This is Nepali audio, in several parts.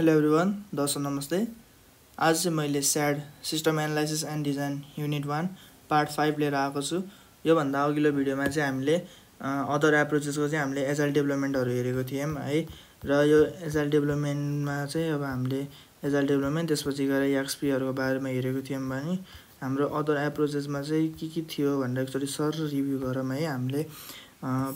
हेलो एभ्रिवान, दर्शक नमस्ते। आज चाहिँ मैले sad system analysis and design unit 1 part 5 लिएर आएको छु। योभन्दा अघिल्लो भिडियोमा चाहिँ हामीले अदर एप्रोचेसको चाहिँ हामीले एजाइल डेभलपमेन्टहरू हेरेको थियौँ है। र यो एजाइल डेभलपमेन्टमा चाहिँ अब हामीले एजाइल डेभलपमेन्ट त्यसपछि गएर एक्सपीहरूको बारेमा हेरेको थियौँ भने हाम्रो अदर एप्रोचेसमा चाहिँ के थियो भनेर एकचोटि सर रिभ्यू गरौँ है। हामीले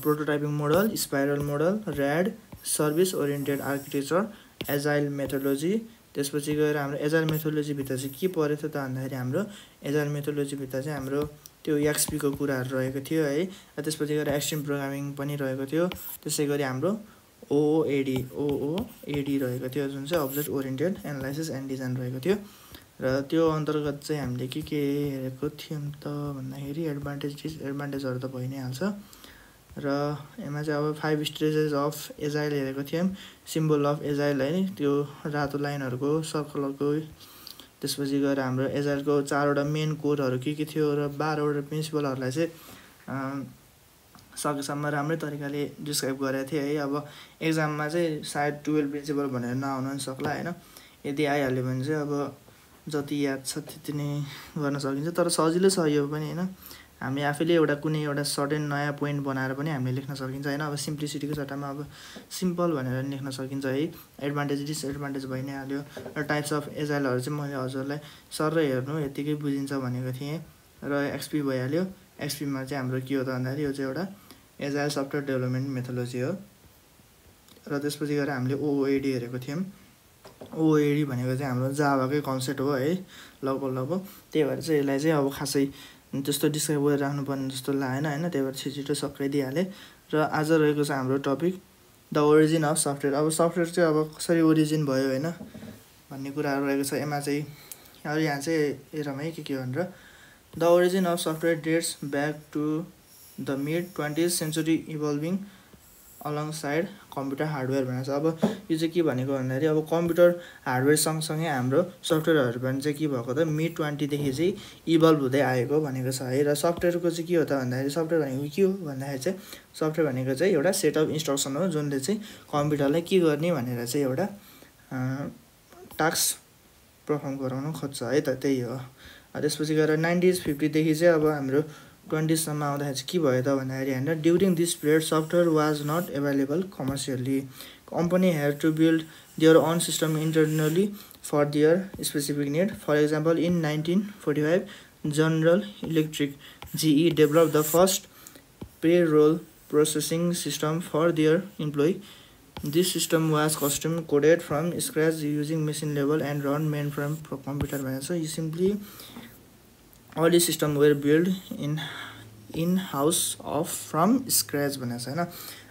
prototyping model, spiral model, RAD, service oriented architecture, agile methodology, त्यसपछि गएर हाम्रो एजाइल मेथोडोलोजीभित्र चाहिँ के परेको थियो त भन्दाखेरि हाम्रो एजाइल मेथोडोलोजीभित्र चाहिँ हाम्रो त्यो एक्सपीको कुराहरू रहेको थियो है। र त्यसपछि गएर एक्सट्रिम प्रोग्रामिङ पनि रहेको थियो। त्यसै गरी हाम्रो ओओएडी रहेको थियो, जुन चाहिँ object oriented analysis and design रहेको थियो। र त्यो अन्तर्गत चाहिँ हामीले के हेरेको थियौँ त भन्दाखेरि एडभान्टेजहरू त भइ नै हाल्छ। र यसमा चाहिँ अब 5 स्टेजेस अफ एजाइल हेरेको थियौँ। सिम्बल अफ एजाइल है, त्यो रातो लाइनहरूको सर्कलको। त्यसपछि गएर हाम्रो एजाइलको 4वटा मेन कोडहरू के थियो र 12वटा प्रिन्सिपलहरूलाई चाहिँ सकेसम्म राम्रै तरिकाले डिस्क्राइब गरेको थिएँ है। अब एक्जाममा चाहिँ सायद 12 प्रिन्सिपल भनेर नआउन पनि सक्ला होइन। यदि आइहाल्यो भने चाहिँ अब जति याद छ त्यति नै गर्न सकिन्छ। तर सजिलो छ यो पनि होइन। हामी आफैले कुनै एउटा सर्टेन नयाँ पोइन्ट बनाएर पनि हामीले लेख्न सकिन्छ होइन। अब सिम्प्लिसिटीको सट्टामा अब सिम्पल भनेर लेख्न सकिन्छ है। एडभान्टेज डिसएडभान्टेज भइ नै हाल्यो। र टाइप्स अफ एजाइलहरू चाहिँ मैले हजुरलाई सर हेर्नु यत्तिकै बुझिन्छ भनेको थिएँ। र एक्सपी भइहाल्यो। एक्सपीमा चाहिँ हाम्रो के हो त भन्दाखेरि यो चाहिँ एउटा एजाइल सफ्टवेयर डेभलपमेन्ट मेथोडोलोजी हो। र त्यसपछि गएर हामीले ओओएडी हेरेको थियौँ। ओओएडी भनेको चाहिँ हाम्रो जाभाकै कन्सेप्ट हो है लगभग। त्यही भएर चाहिँ यसलाई चाहिँ अब खासै त्यस्तो डिस्क्राइब गरेर राख्नुपर्ने जस्तो लागेन होइन। त्यही भएर छिटो सकाइदिइहालेँ। र आज रहेको छ हाम्रो topic the origin of software. अब सफ्टवेयर चाहिँ अब कसरी ओरिजिन भयो होइन भन्ने कुराहरू रहेको छ यसमा चाहिँ। अब यहाँ चाहिँ हेरौँ है के भनेर। The origin of software dates back to the mid-20th century evolving alongside computer hardware भनेको छ। अब यो चाहिँ के भनेको भन्दाखेरि अब कम्प्युटर हार्डवेयर सँगसँगै हाम्रो सफ्टवेयरहरू पनि चाहिँ के भएको त mid-20देखि चाहिँ इभल्भ हुँदै आएको भनेको छ है। र सफ्टवेयरको चाहिँ के हो त भन्दाखेरि सफ्टवेयर भनेको के हो भन्दाखेरि चाहिँ सफ्टवेयर भनेको चाहिँ एउटा सेट अफ इन्स्ट्रक्सन हो जुनले चाहिँ कम्प्युटरलाई के गर्ने भनेर चाहिँ एउटा टास्क पर्फर्म गराउन खोज्छ है त, त्यही हो। त्यसपछि गएर 1950देखि चाहिँ अब हाम्रो 20सम्म आउँदाखेरि चाहिँ के भयो त भन्दाखेरि होइन, during this period software was not available commercially. Company had to build their own system internally for their specific need. For example in 1945 General Electric GE develop the first payroll processing system for their employee. This system was custom coded from scratch using machine level and run main from computer भनेको छ। यो simply all the system were built in house of from scratch भनेको छ होइन।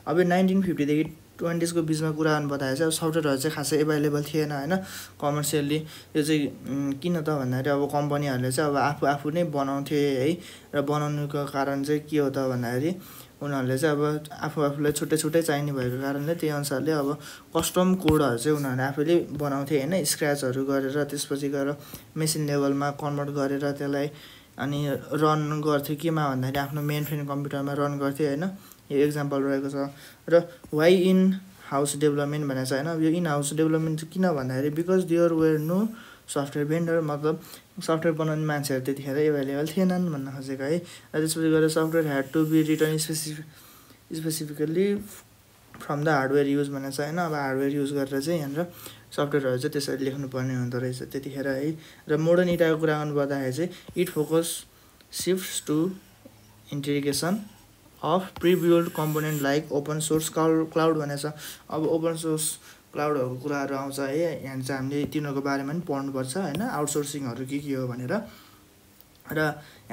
अब 1950देखि 20s को बिचमा कुरा गर्नु पर्दाखेरि चाहिँ अब सफ्टवेयरहरू चाहिँ खासै एभाइलेबल थिएन होइन कमर्सियल्ली। यो चाहिँ किन त भन्दाखेरि अब कम्पनीहरूले चाहिँ अब आफू नै बनाउँथे है। र बनाउनुको कारण चाहिँ के हो त भन्दाखेरि उनीहरूले चाहिँ अब आफूलाई छुट्टै चाहिने भएको कारणले त्यही अनुसारले अब कस्टम कोडहरू चाहिँ उनीहरूले आफैले बनाउँथे होइन, स्क्रैचहरू गरेर। त्यसपछि गएर मेसिन लेभलमा कन्भर्ट गरेर त्यसलाई अनि रन गर्थ्यो केमा भन्दाखेरि आफ्नो मेन फ्रेम कम्प्युटरमा रन गर्थ्यो होइन। यो एक्जाम्पल रहेको छ। र वाइ इन हाउस डेभलपमेन्ट भनेको छ होइन। यो इन हाउस डेभलपमेन्ट चाहिँ किन भन्दाखेरि because there were no software vendor, मतलब सफ्टवेयर बनाउने मान्छेहरू त्यतिखेर एभाइलेबल थिएनन् भन्न खोजेको है। र त्यसपछि गएर software had to be written specifically from the hardware use भनेको छ होइन। अब हार्डवेयर युज गरेर चाहिँ यहाँनिर सफ्टवेयरहरू चाहिँ त्यसरी लेख्नुपर्ने हुँदो रहेछ त्यतिखेर है। र मोडर्न इटाको कुरा गर्नुपर्दाखेरि चाहिँ it focus shifts to integration of prebuilt component like open source cloud भनेको छ। अब ओपन सोर्स क्लाउडहरूको कुराहरू आउँछ है। यहाँ चाहिँ हामीले तिनीहरूको बारेमा पनि पढ्नुपर्छ होइन, आउटसोर्सिङहरू के हो भनेर। र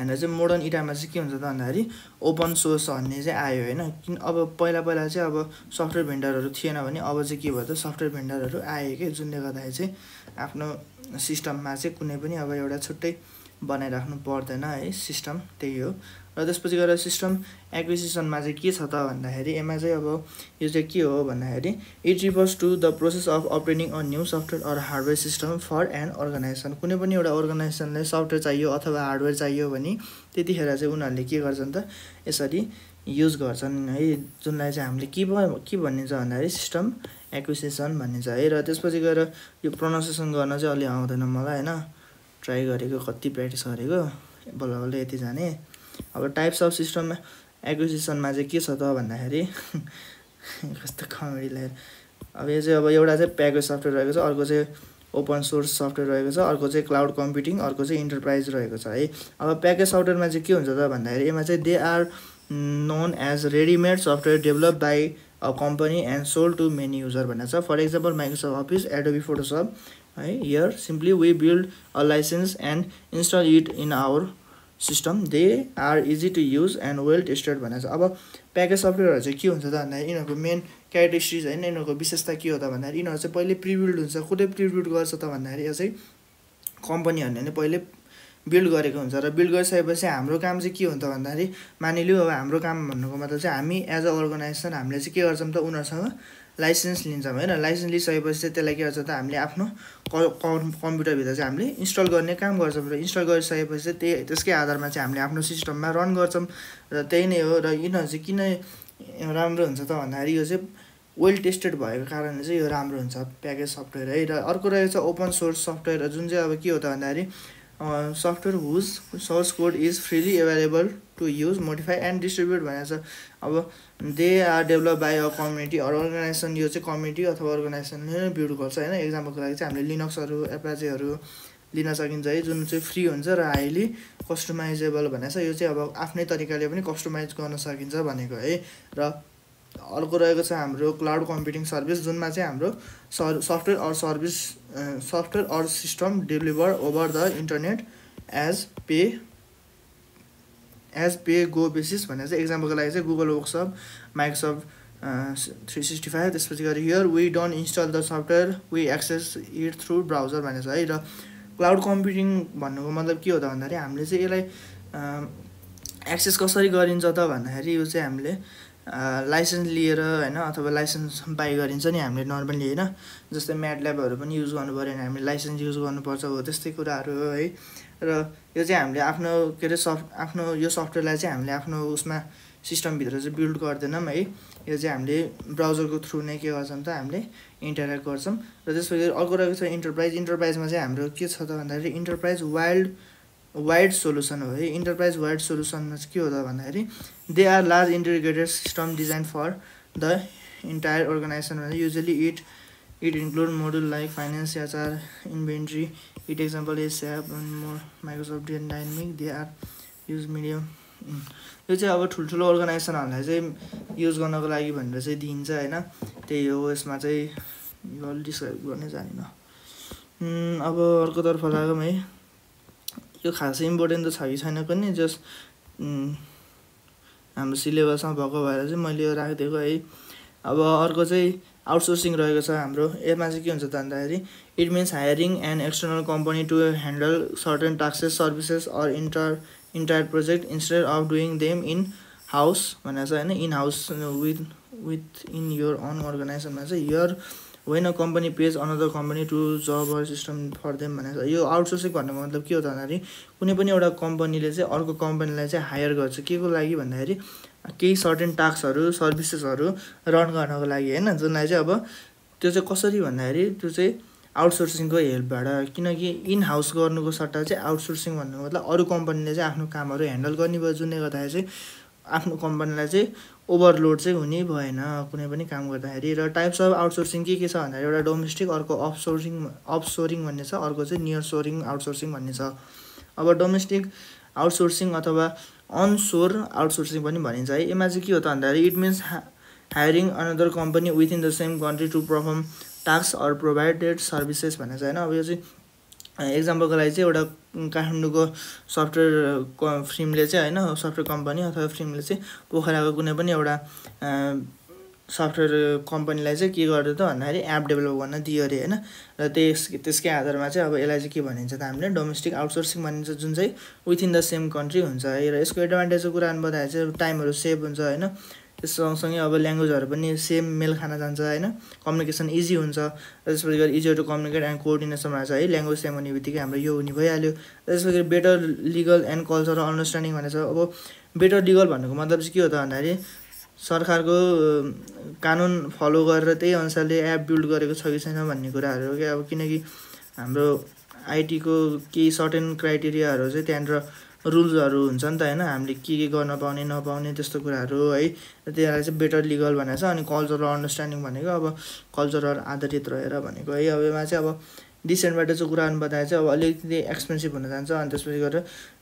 यहाँनिर चाहिँ मोडर्न इटामा चाहिँ के हुन्छ त भन्दाखेरि ओपन सोर्स भन्ने चाहिँ आयो होइन। किन अब पहिला चाहिँ अब सफ्टवेयर भेन्डरहरू थिएन भने अब चाहिँ के भयो त सफ्टवेयर भेन्डरहरू आयो कि, जुनले गर्दाखेरि चाहिँ आफ्नो सिस्टममा चाहिँ कुनै पनि अब एउटा छुट्टै बनाइराख्नु पर्दैन है सिस्टम, त्यही हो। र त्यसपछि गएर सिस्टम एक्विजिसनमा चाहिँ के छ त भन्दाखेरि यसमा चाहिँ अब यो चाहिँ के हो भन्दाखेरि it refers to the process of operating a new software or hardware system for an organisation. कुनै पनि एउटा अर्गनाइजेसनलाई सफ्टवेयर चाहियो अथवा हार्डवेयर चाहियो भने त्यतिखेर चाहिँ उनीहरूले के गर्छन् त यसरी युज गर्छन् है, जुनलाई चाहिँ हामीले के भनिन्छ भन्दाखेरि सिस्टम एक्विजिसन भनिन्छ है। र त्यसपछि गएर यो प्रोनाउन्सिएसन गर्न चाहिँ अलि आउँदैन मलाई हैन, ट्राई गरेको, कति प्र्याक्टिस गरेको, बल्ल बल्ल यति जाने। अब टाइप्स अफ सिस्टम एक्विजिसनमा चाहिँ के छ त भन्दाखेरि कस्तो कमेडी लाग्यो। अब यो चाहिँ अब एउटा चाहिँ प्याकेज सफ्टवेयर रहेको छ, अर्को चाहिँ ओपन सोर्स सफ्टवेयर रहेको छ, अर्को चाहिँ क्लाउड कम्प्युटिङ, अर्को चाहिँ इन्टरप्राइज रहेको छ है। अब प्याकेज सफ्टवेयरमा चाहिँ के हुन्छ त भन्दाखेरि यसमा चाहिँ they are known as readymade software develop by a company and sold to many user भनेको छ। For example Microsoft office, Adobe Photoshop है। Here simply we build a license and install it in our system, they are easy to use and well tested भनेको छ। अब प्याकेज सफ्टवेयरहरू चाहिँ के हुन्छ त भन्दाखेरि यिनीहरूको मेन क्यारेक्टरिस्टिक्स होइन, यिनीहरूको विशेषता के हो त भन्दाखेरि यिनीहरू चाहिँ पहिले प्रिबिल्ड हुन्छ। कसले प्रिबिल्ड गर्छ त भन्दाखेरि यो चाहिँ कम्पनीहरूले नै पहिले बिल्ड गरेको हुन्छ। र बिल्ड गरिसकेपछि हाम्रो काम चाहिँ के हुन्छ त भन्दाखेरि मानिलियो अब हाम्रो काम भन्नुको मतलब चाहिँ हामी एज अ अर्गनाइजेसन हामीले चाहिँ के गर्छौँ त उनीहरूसँग लाइसेन्स लिन्छौँ होइन। लाइसेन्स लिइसकेपछि चाहिँ त्यसलाई के गर्छ त हामीले आफ्नो कम्प्युटरभित्र चाहिँ हामीले इन्स्टल गर्ने काम गर्छौँ। र इन्स्टल गरिसकेपछि चाहिँ त्यसकै आधारमा चाहिँ हामीले आफ्नो सिस्टममा रन गर्छौँ। र त्यही नै हो। र यिनीहरू चाहिँ किन राम्रो हुन्छ त भन्दाखेरि यो चाहिँ वेल टेस्टेड भएको कारणले चाहिँ यो राम्रो हुन्छ प्याकेज सफ्टवेयर है। र अर्को रहेको छ ओपन सोर्स सफ्टवेयर, जुन चाहिँ अब के हो त भन्दाखेरि software whose source code is freely available to use, modify and distribute भनेको छ। अब they are develop by a community or organisation, यो चाहिँ कम्युनिटी अथवा अर्गनाइजेसनले नै बिल्ड गर्छ होइन। एक्जाम्पलको लागि चाहिँ हामीले लिनक्सहरू एपाचेहरू लिन सकिन्छ है, जुन चाहिँ फ्री हुन्छ र हाइली कस्टमाइजेबल भनेको छ। यो चाहिँ अब आफ्नै तरिकाले पनि कस्टमाइज गर्न सकिन्छ भनेको है। र अर्को रहेको छ हाम्रो क्लाउड कम्प्युटिङ सर्भिस, जुनमा चाहिँ हाम्रो software or system deliver over the internet as pay go basis भनेर चाहिँ। एक्जाम्पलको लागि चाहिँ गुगल वर्कसप, माइक्रोसफ्ट 365। त्यसपछि गएर here we don't install the software, we access it through browser भनेको छ है। र क्लाउड कम्प्युटिङ भन्नुको मतलब के हो त भन्दाखेरि हामीले चाहिँ यसलाई एक्सेस कसरी गरिन्छ त भन्दाखेरि यो चाहिँ हामीले लाइसेन्स लिएर होइन, अथवा लाइसेन्स बाई गरिन्छ नि हामीले नर्मली होइन। जस्तै म्याटल्याबहरू पनि युज गर्नु पऱ्यो भने हामीले लाइसेन्स युज गर्नुपर्छ, हो त्यस्तै कुराहरू हो है। र यो चाहिँ हामीले आफ्नो के अरे आफ्नो यो सफ्टवेयरलाई चाहिँ हामीले आफ्नो उसमा सिस्टमभित्र चाहिँ बिल्ड गर्दैनौँ है। यो चाहिँ हामीले ब्राउजरको थ्रु नै के गर्छौँ त हामीले इन्टरेक्ट गर्छौँ। र त्यसपछि अर्को रहेको छ इन्टरप्राइज। इन्टरप्राइजमा चाहिँ हाम्रो के छ त भन्दाखेरि इन्टरप्राइज वाइड सोल्युसन हो है। इन्टरप्राइज वाइड सोल्युसनमा चाहिँ के हो त भन्दाखेरि they are large integrated system design for the entire organisation भनेर। Usually it include module like finance, HR, inventory. It example is SAP and more Microsoft dynamic, they are use medium. यो चाहिँ अब ठुल्ठुलो अर्गनाइजेसनहरूलाई चाहिँ युज गर्नको लागि भनेर चाहिँ दिइन्छ होइन। त्यही हो। यसमा चाहिँ डिस्क्राइब गर्नै जानिनँ। अब अर्कोतर्फ लागौँ है। यो खासै इम्पोर्टेन्ट त छ कि छैन पनि, जस्ट हाम्रो सिलेबसमा भएको भएर चाहिँ मैले यो राखिदिएको है। अब अर्को चाहिँ आउटसोर्सिङ रहेको छ हाम्रो। यसमा चाहिँ के हुन्छ त भन्दाखेरि it means hiring an external company to handle certain tasks, services or entire project instead of doing them in house भनेको छ होइन। In house within your own अर्गनाइजेसनमा चाहिँ here when a company pays another company to job or system for them भनेको छ। यो आउटसोर्सिङ भन्नुको मतलब के हो त भन्दाखेरि कुनै पनि एउटा कम्पनीले चाहिँ अर्को कम्पनीलाई चाहिँ हायर गर्छ के को लागि भन्दाखेरि केही सर्टेन टास्कहरू सर्भिसेसहरू रन गर्नको लागि होइन। जुनलाई चाहिँ अब त्यो चाहिँ कसरी भन्दाखेरि त्यो चाहिँ आउटसोर्सिङको हेल्पबाट, किनकि इन हाउस गर्नुको सट्टा चाहिँ आउटसोर्सिङ भन्नुको मतलब अरू कम्पनीले चाहिँ आफ्नो कामहरू ह्यान्डल गर्ने भयो, जुनले गर्दाखेरि चाहिँ आफ्नो कम्पनीलाई चाहिँ ओभरलोड चाहिँ हुने भएन कुनै पनि काम गर्दाखेरि। र टाइप्स अफ आउटसोर्सिङ के छ भन्दाखेरि एउटा डोमेस्टिक, अर्को अफसोरिङ भन्ने छ, अर्को चाहिँ नियर सोरिङ आउटसोर्सिङ भन्ने छ। अब डोमेस्टिक आउटसोर्सिङ अथवा अनसोर आउटसोर्सिङ पनि भनिन्छ है। यसमा चाहिँ के हो त भन्दाखेरि it means hiring another company within the same country to perform task or provided services भनेको छ होइन। अब यो चाहिँ एक्जाम्पलको लागि चाहिँ एउटा काठमाडौँको सफ्टवेयर फिल्मले चाहिँ होइन, सफ्टवेयर कम्पनी अथवा फिल्मले चाहिँ पोखराको कुनै पनि एउटा सफ्टवेयर कम्पनीलाई चाहिँ के गर्यो त भन्दाखेरि एप डेभलप गर्न दियो अरे होइन। र त्यसकै आधारमा चाहिँ अब यसलाई चाहिँ के भनिन्छ त हामीले डोमेस्टिक आउटसोर्सिङ भनिन्छ, जुन चाहिँ विथिन द सेम कन्ट्री हुन्छ है। र यसको एडभान्टेजको कुरा भन्दाखेरि चाहिँ टाइमहरू सेभ हुन्छ होइन। त्यस सँगसँगै अब ल्याङ्ग्वेजहरू पनि सेम मेल खान जान्छ होइन, कम्युनिकेसन इजी हुन्छ। र त्यसपछि गएर easier to communicate and coordination रहेछ है। ल्याङ्ग्वेज सेम हुने बित्तिकै हाम्रो यो हुने भइहाल्यो। र त्यसपछि better legal and cultural understanding भनेको छ। अब बेटर लिगल भन्नुको मतलब चाहिँ के हो त भन्दाखेरि सरकारको कानुन फलो गरेर त्यही अनुसारले एप बिल्ड गरेको छ कि छैन भन्ने कुराहरू हो कि अब किनकि हाम्रो आइटीको केही सर्टेन क्राइटेरियाहरू चाहिँ त्यहाँनिर रुल्सहरू हुन्छ नि त होइन, हामीले के गर्न पाउने नपाउने त्यस्तो कुराहरू है, त्यसलाई चाहिँ बेटर लिगल भनेको छ। अनि कल्चरल अन्डरस्ट्यान्डिङ भनेको अब कल्चरल आधारित रहेर भनेको है। अब यसमा चाहिँ अब डिसएडभान्टेजको कुराहरू बताए चाहिँ अब अलिकति एक्सपेन्सिभ हुन जान्छ अनि त्यसपछि गएर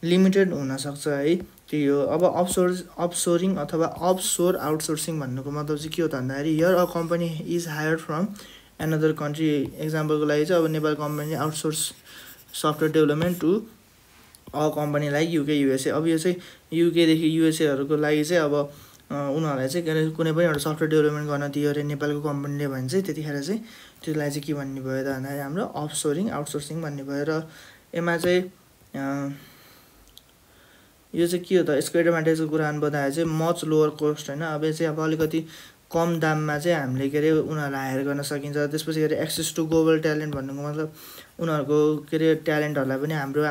लिमिटेड हुनसक्छ है, त्यही हो। अब अफसोरिङ अथवा अफसोर आउटसोर्सिङ भन्नुको मतलब चाहिँ के हो त भन्दाखेरि here a company is hired from another country. एक्जाम्पलको लागि चाहिँ अब Nepal company outsource software development to a company like UK USA. अब यो चाहिँ युकेदेखि युएसएहरूको लागि चाहिँ अब उनीहरूलाई चाहिँ के अरे कुनै पनि एउटा सफ्टवेयर डेभलपमेन्ट गर्न दियो अरे नेपालको कम्पनीले भने चाहिँ त्यतिखेर चाहिँ त्यसलाई चाहिँ के भन्ने भयो त भन्दाखेरि हाम्रो अफसोरिङ आउटसोर्सिङ भन्ने भयो। र यसमा चाहिँ यो चाहिँ के हो त, यसको एडभान्टेजको कुराहरू बताए चाहिँ मच लोवर कोस्ट होइन। अब चाहिँ अब अलिकति कम दाममा चाहिँ हामीले के अरे उनीहरूलाई हायर गर्न सकिन्छ। त्यसपछि गएर एक्सेस टु ग्लोबल ट्यालेन्ट भन्नुको मतलब उनीहरूको के अरे ट्यालेन्टहरूलाई पनि हाम्रो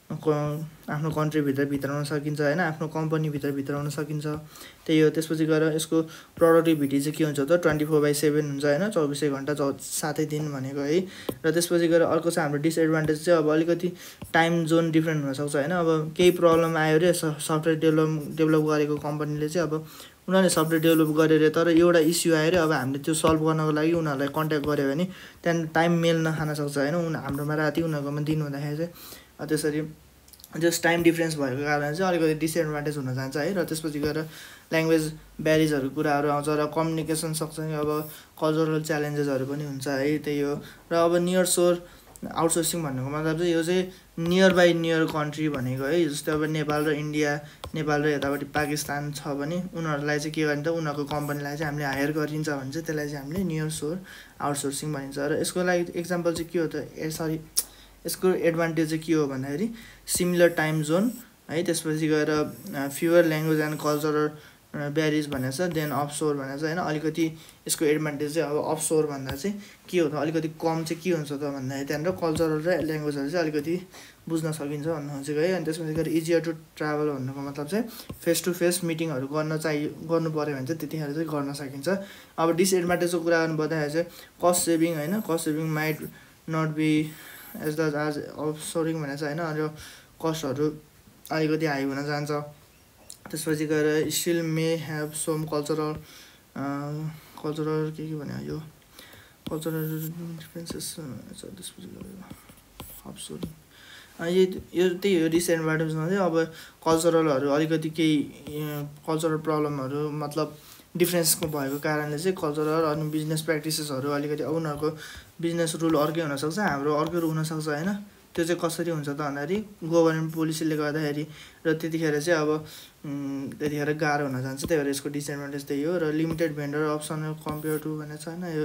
आफ्नो कन्ट्रीभित्र भित्राउन सकिन्छ होइन, आफ्नो कम्पनीभित्र भित्राउन सकिन्छ, त्यही हो। त्यसपछि गएर यसको प्रोडक्टिभिटी चाहिँ के हुन्छ त 24/7 हुन्छ होइन, 24 घन्टा 7 दिन भनेको है। र त्यसपछि गएर अर्को चाहिँ हाम्रो डिसएडभान्टेज चाहिँ अब अलिकति टाइम जोन डिफ्रेन्ट हुनसक्छ होइन। अब केही प्रब्लम आयो अरे सफ्टवेयर डेभलप गरेको कम्पनीले चाहिँ अब उनीहरूले सफ्टवेयर डेभलप गरे अरे तर एउटा इस्यु आयो अरे, अब हामीले त्यो सल्भ गर्नको लागि उनीहरूलाई कन्ट्याक्ट गऱ्यो भने त्यहाँदेखि टाइम मेल नखान सक्छ होइन, हाम्रोमा राति उनीहरूकोमा दिन हुँदाखेरि चाहिँ त्यसरी जस्ट टाइम डिफ्रेन्स भएको कारण चाहिँ अलिकति डिसएडभान्टेज हुन जान्छ है। र त्यसपछि गएर ल्याङ्ग्वेज ब्यारिजहरू कुराहरू आउँछ र कम्युनिकेसन सँगसँगै अब कल्चरल च्यालेन्जेसहरू पनि हुन्छ है, त्यही हो। र अब नियर सोर आउटसोर्सिङ भन्नुको मतलब चाहिँ यो चाहिँ नियर बाई नियर कन्ट्री भनेको है, जस्तै अब नेपाल र इन्डिया, नेपाल र यतापट्टि पाकिस्तान छ भने उनीहरूलाई चाहिँ के गर्ने त उनीहरूको कम्पनीलाई चाहिँ हामीले हायर गरिन्छ भने चाहिँ त्यसलाई चाहिँ हामीले नियर सोर आउटसोर्सिङ भनिन्छ। र यसको लागि एक्जाम्पल चाहिँ के हो त यसको एडभान्टेज चाहिँ के हो भन्दाखेरि सिमिलर टाइम जोन है, त्यसपछि गएर फ्युवर ल्याङ्ग्वेज एन्ड कल्चरल ब्यारिज भनेको छ, देन अफसोर भनेको छ होइन। अलिकति यसको एडभान्टेज चाहिँ अब अफसोर भन्दा चाहिँ के हो त अलिकति कम चाहिँ के हुन्छ त भन्दाखेरि त्यहाँनिर कल्चरल र ल्याङ्ग्वेजहरू चाहिँ अलिकति बुझ्न सकिन्छ भन्नु खोजेको है। अनि त्यसपछि गएर इजियर टु ट्राभल भन्नुको मतलब चाहिँ फेस टु फेस मिटिङहरू गर्नु पऱ्यो भने चाहिँ त्यतिखेर चाहिँ गर्न सकिन्छ। अब डिसएडभान्टेजको कुरा गर्नु पर्दाखेरि चाहिँ कस्ट सेभिङ होइन, cost saving might not be as offshoring भनेको छ होइन, र कस्टहरू अलिकति हाई हुन जान्छ। त्यसपछि गएर still may have some cultural के भन्यो यो कल्चरल डिफ्रेन्सेस छ। त्यसपछि गएर अफसोरिङ यो त्यही हो डिसएडभान्टेजमा चाहिँ अब कल्चरलहरू अलिकति केही कल्चरल प्रब्लमहरू मतलब डिफ्रेन्सको भएको कारणले चाहिँ कल्चरल अनि बिजनेस प्र्याक्टिसेसहरू अलिकति अब उनीहरूको बिजनेस रुल अर्कै हुनसक्छ, हाम्रो अर्कै हुनसक्छ होइन। त्यो चाहिँ कसरी हुन्छ त भन्दाखेरि गभर्मेन्ट पोलिसीले गर्दाखेरि र त्यतिखेर चाहिँ अब त्यतिखेर गाह्रो हुन जान्छ, त्यही भएर यसको डिसएडभान्टेज त्यही हो। र limited vendor option compare to भनेको छ होइन, यो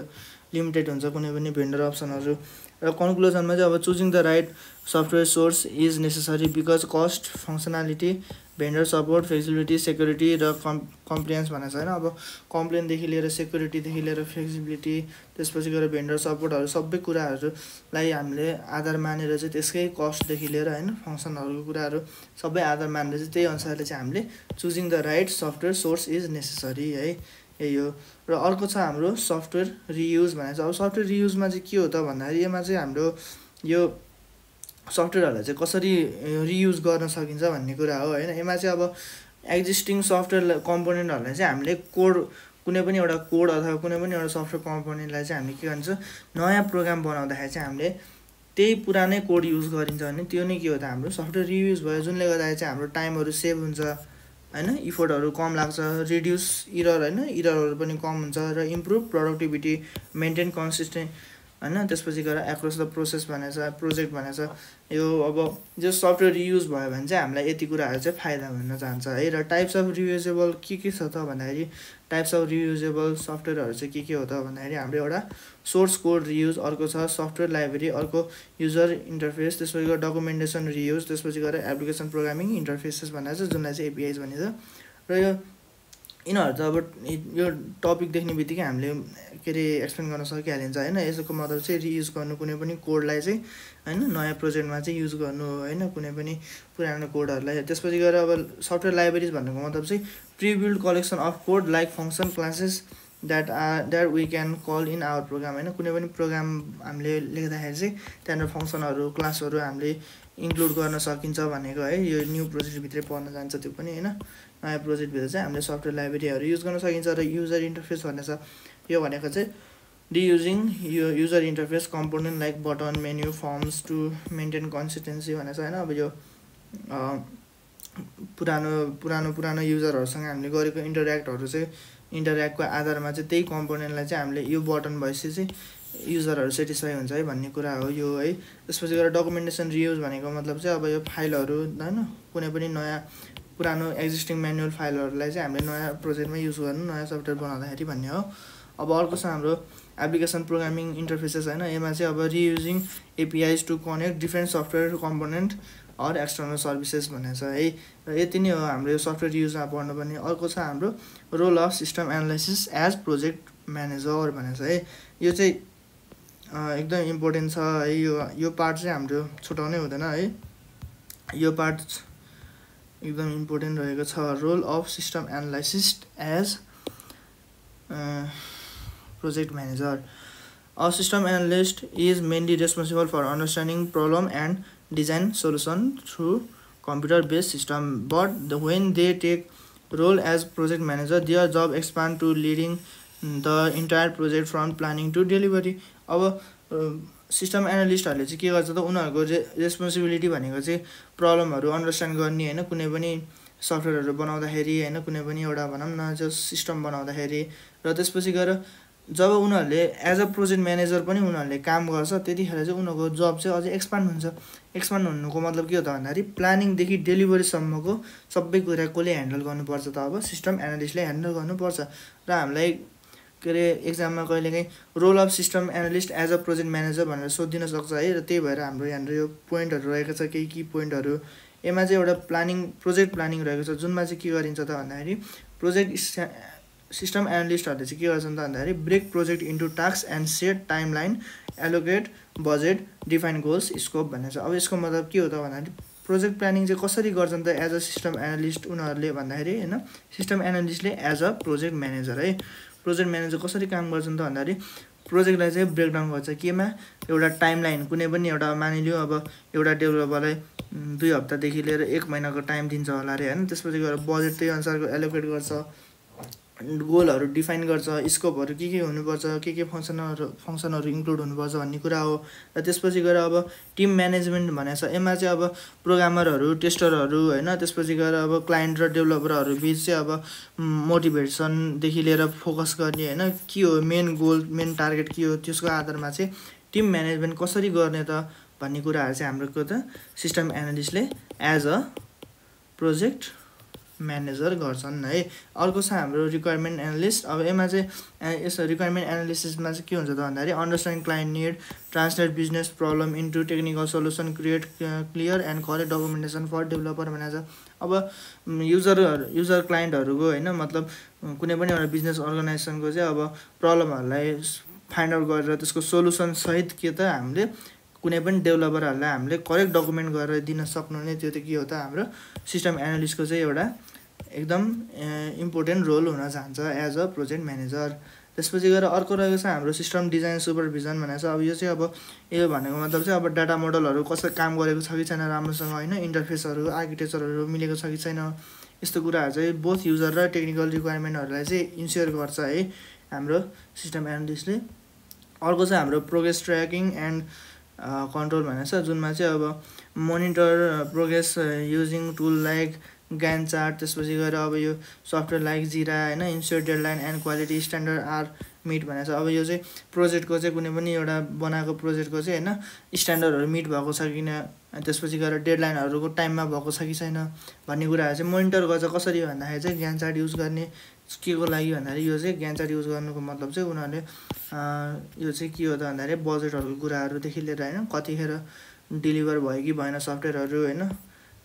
लिमिटेड हुन्छ कुनै पनि भेन्डर अप्सनहरू। र कन्क्लुजनमा चाहिँ अब choosing the right software source is necessary because cost functionality vendor support flexibility security र कम्प्लियन्स भनेको छ होइन। अब कम्प्लेनदेखि लिएर सेक्युरिटीदेखि लिएर फ्लेक्सिबिलिटी त्यसपछि गएर भेन्डर सपोर्टहरू सबै कुराहरूलाई हामीले आधार मानेर चाहिँ त्यसकै कस्टदेखि लिएर होइन फङ्सनहरूको कुराहरू सबै आधार मानेर चाहिँ त्यही अनुसारले चाहिँ हामीले choosing the right software source is necessary है, यही हो। र अर्को छ हाम्रो सफ्टवेयर रियुज भनेको छ। अब सफ्टवेयर रियुजमा चाहिँ के हो त भन्दाखेरि यसमा चाहिँ हाम्रो यो सफ्टवेयरहरूलाई चाहिँ कसरी रियुज गर्न सकिन्छ भन्ने कुरा हो होइन। यसमा चाहिँ अब एक्जिस्टिङ सफ्टवेयर कम्पोनेन्टहरूलाई चाहिँ हामीले कुनै पनि एउटा कोड अथवा कुनै पनि एउटा सफ्टवेयर कम्पोनेन्टलाई चाहिँ हामीले के भन्छ नयाँ प्रोग्राम बनाउँदाखेरि चाहिँ हामीले त्यही पुरानै कोड युज गरिन्छ भने त्यो नै के हो त हाम्रो सफ्टवेयर रियुज भयो, जुनले गर्दाखेरि चाहिँ हाम्रो टाइमहरू सेभ हुन्छ होइन, इफोर्टहरू कम लाग्छ, रिड्युस इरर होइन, इररहरू पनि कम हुन्छ र इम्प्रुभ प्रोडक्टिभिटी मेन्टेन कन्सिस्टेन्ट होइन। त्यसपछि गएर एक्रस द प्रोसेस भनेको छ प्रोजेक्ट भनेको छ। यो अब जो सफ्टवेयर रियुज भयो भने चाहिँ हामीलाई यति कुराहरू चाहिँ फाइदा हुन जान्छ है। र टाइप्स अफ रियुजेबल के छ त भन्दाखेरि टाइप्स अफ रियुजेबल सफ्टवेयरहरू चाहिँ के हो त भन्दाखेरि हाम्रो एउटा सोर्स कोड रियुज, अर्को छ सफ्टवेयर लाइब्रेरी, अर्को युजर इन्टरफेस, त्यसपछि गएर डकुमेन्टेसन रियुज, त्यसपछि गएर एप्लिकेसन प्रोग्रामिङ इन्टरफेसेस भनेको छ जुनलाई चाहिँ एपिआइज भनिन्छ। र यो यिनीहरू त अब यो टपिक देख्ने बित्तिकै हामीले के अरे एक्सप्लेन गर्न सकिहालिन्छ होइन। यसको मतलब चाहिँ रियुज गर्नु कुनै पनि कोडलाई चाहिँ होइन नयाँ प्रोजेक्टमा चाहिँ युज गर्नु हो होइन, कुनै पनि पुरानो कोडहरूलाई। त्यसपछि गएर अब सफ्टवेयर लाइब्रेरिज भन्नुको मतलब चाहिँ prebuilt collection of code like function classes that we can call in our program होइन। कुनै पनि प्रोग्राम हामीले लेख्दाखेरि चाहिँ त्यहाँनिर फङ्सनहरू क्लासहरू हामीले इन्क्लुड गर्न सकिन्छ भनेको है। यो न्यू प्रोजेक्टभित्रै पर्न जान्छ त्यो पनि होइन। नयाँ प्रोजेक्टभित्र चाहिँ हामीले सफ्टवेयर लाइब्रेरीहरू युज गर्न सकिन्छ। र युजर इन्टरफेस भन्ने छ, यो भनेको चाहिँ रियुजिङ यो user interface component like button menu forms to maintain consistency भनेको छ होइन। अब यो पुरानो युजरहरूसँग हामीले गरेको इन्टरेक्टको आधारमा चाहिँ त्यही कम्पोनेन्टलाई चाहिँ हामीले यो बटन भएपछि चाहिँ युजरहरू सेटिस्फाई हुन्छ है भन्ने कुरा हो यो है। त्यसपछि गएर डकुमेन्टेसन रियुज भनेको मतलब चाहिँ अब यो फाइलहरू होइन कुनै पनि नयाँ पुरानो एक्जिस्टिङ म्यानुअल फाइलहरूलाई चाहिँ हामीले नयाँ प्रोजेक्टमा युज गर्नु, नयाँ सफ्टवेयर बनाउँदाखेरि भन्ने हो। अब अर्को छ हाम्रो एप्लिकेसन प्रोग्रामिङ इन्टरफेसेस होइन। यसमा चाहिँ अब reusing APIs to connect different software component or external services भनेको छ है। र यति नै हो हाम्रो यो सफ्टवेयर युजमा पढ्नुपर्ने। अर्को छ हाम्रो role of system analysis as project manager भनेको छ है। यो चाहिँ एकदम इम्पोर्टेन्ट छ है। यो पार्ट चाहिँ हाम्रो छुटाउनै हुँदैन है। यो पार्ट एकदम इम्पोर्टेन्ट रहेको छ। Role of system analysis as project manager. A system analyst is mainly responsible for understanding problem and design solution through computer based system, but when they take role as project manager their job expand to leading the entire project from planning to delivery। अब सिस्टम एनालिस्टहरूले चाहिँ के गर्छ त उनीहरूको रेस्पोन्सिबिलिटी भनेको चाहिँ प्रब्लमहरू अन्डरस्ट्यान्ड गर्ने होइन। कुनै पनि सफ्टवेयरहरू बनाउँदाखेरि होइन, कुनै पनि एउटा भनौँ न जस्ट सिस्टम बनाउँदाखेरि। र त्यसपछि गएर जब उनीहरूले एज अ प्रोजेक्ट म्यानेजर पनि उनीहरूले काम गर्छ त्यतिखेर चाहिँ उनीहरूको जब चाहिँ अझै एक्सपान्ड हुन्छ। एक्सपान्ड हुनुको मतलब के हो त भन्दाखेरि प्लानिङदेखि डेलिभरीसम्मको सबै कुरा कसले ह्यान्डल गर्नुपर्छ त अब सिस्टम एनालिस्टले ह्यान्डल गर्नुपर्छ। र हामीलाई के अरे एक्जाममा कहिलेकाहीँ role of system analyst as a project manager भनेर सोधिन सक्छ है। र त्यही भएर हाम्रो यहाँनिर यो पोइन्टहरू रहेको छ केही पोइन्टहरू। यसमा चाहिँ एउटा प्रोजेक्ट प्लानिङ रहेको छ जुनमा चाहिँ के गरिन्छ त भन्दाखेरि सिस्टम एनालिस्टहरूले चाहिँ के गर्छन् त भन्दाखेरि break project into task and set timeline allocate budget define goals scope भन्ने छ। अब यसको मतलब के हो त भन्दाखेरि प्रोजेक्ट प्लानिङ चाहिँ कसरी गर्छन् त एज अ सिस्टम एनालिस्ट उनीहरूले भन्दाखेरि होइन। सिस्टम एनालिस्टले एज अ प्रोजेक्ट म्यानेजर है। प्रोजेक्ट म्यानेजर कसरी काम गर्छन् त भन्दाखेरि प्रोजेक्टलाई चाहिँ ब्रेकडाउन गर्छ केमा, एउटा टाइमलाइन कुनै पनि एउटा मानिलियो अब एउटा डेभलपरलाई 2 हप्तादेखि लिएर 1 महिनाको टाइम दिन्छ होला अरे होइन। त्यसपछि गएर बजेट त्यही अनुसारको एलोकेट गर्छ, गोलहरू डिफाइन गर्छ, स्कोपहरू के हुनुपर्छ, के फङ्सनहरू इन्क्लुड हुनुपर्छ भन्ने कुरा हो। र त्यसपछि गएर अब टिम म्यानेजमेन्ट भनेको छ। यसमा चाहिँ अब प्रोग्रामरहरू टेस्टरहरू होइन, त्यसपछि गएर अब क्लाइन्ट र डेभलपरहरू बिच चाहिँ अब मोटिभेसनदेखि लिएर फोकस गर्ने होइन, के हो मेन गोल मेन टार्गेट के हो त्यसको आधारमा चाहिँ टिम म्यानेजमेन्ट कसरी गर्ने त भन्ने कुराहरू चाहिँ हाम्रो त सिस्टम एनालिस्टले एज अ प्रोजेक्ट म्यानेजर गर्छन् है। अर्को छ हाम्रो रिक्वायरमेन्ट एनालिस्ट। अब यसमा चाहिँ यस रिक्वायरमेन्ट एनालिसिसमा चाहिँ के हुन्छ त भन्दाखेरि understand client need, translate business problem into technical solution, create clear and correct documentation for developer भनेको छ। अब युजर क्लाइन्टहरूको होइन मतलब कुनै पनि एउटा बिजनेस अर्गनाइजेसनको चाहिँ अब प्रब्लमहरूलाई फाइन्ड आउट गरेर त्यसको सोल्युसन सहित के त हामीले कुनै पनि डेभलपरहरूलाई हामीले करेक्ट डकुमेन्ट गरेर दिन सक्नु नै त्यो त के हो त हाम्रो सिस्टम एनालिस्टको चाहिँ एउटा एकदम इम्पोर्टेन्ट रोल हुन जान्छ एज अ प्रोजेक्ट म्यानेजर। त्यसपछि गएर अर्को रहेको छ हाम्रो सिस्टम डिजाइन सुपरभिजन भनेको छ। अब यो चाहिँ अब यो भनेको मतलब चाहिँ अब डाटा मोडलहरू कसरी काम गरेको छ कि छैन राम्रोसँग होइन, इन्टरफेसहरू आर्किटेक्चरहरू मिलेको छ कि छैन, यस्तो कुराहरू चाहिँ बोथ युजर र टेक्निकल रिक्वायरमेन्टहरूलाई चाहिँ इन्स्योर गर्छ है हाम्रो सिस्टम एनालिस्टले। अर्को चाहिँ हाम्रो प्रोग्रेस ट्र्याकिङ एन्ड कन्ट्रोल भनेको छ जुनमा चाहिँ अब monitor progress using tool like Gantt chart, त्यसपछि गएर अब यो सफ्टवेयर लाइक जिरा होइन, ensure deadline and quality standard are met भनेको छ। अब यो चाहिँ प्रोजेक्टको चाहिँ कुनै पनि एउटा बनाएको प्रोजेक्टको चाहिँ होइन स्ट्यान्डर्डहरू मिट भएको छ कि न, त्यसपछि गएर डेडलाइनहरूको टाइममा भएको छ कि छैन भन्ने कुराहरू चाहिँ मोनिटर गर्छ। कसरी भन्दाखेरि चाहिँ ग्यान्ट चार्ट युज गर्ने के को लागि भन्दाखेरि यो चाहिँ ग्यान्ट चार्ट युज गर्नुको मतलब चाहिँ उनीहरूले यो चाहिँ के हो त भन्दाखेरि बजेटहरूको कुराहरूदेखि लिएर होइन कतिखेर डेलिभर भयो कि भएन सफ्टवेयरहरू होइन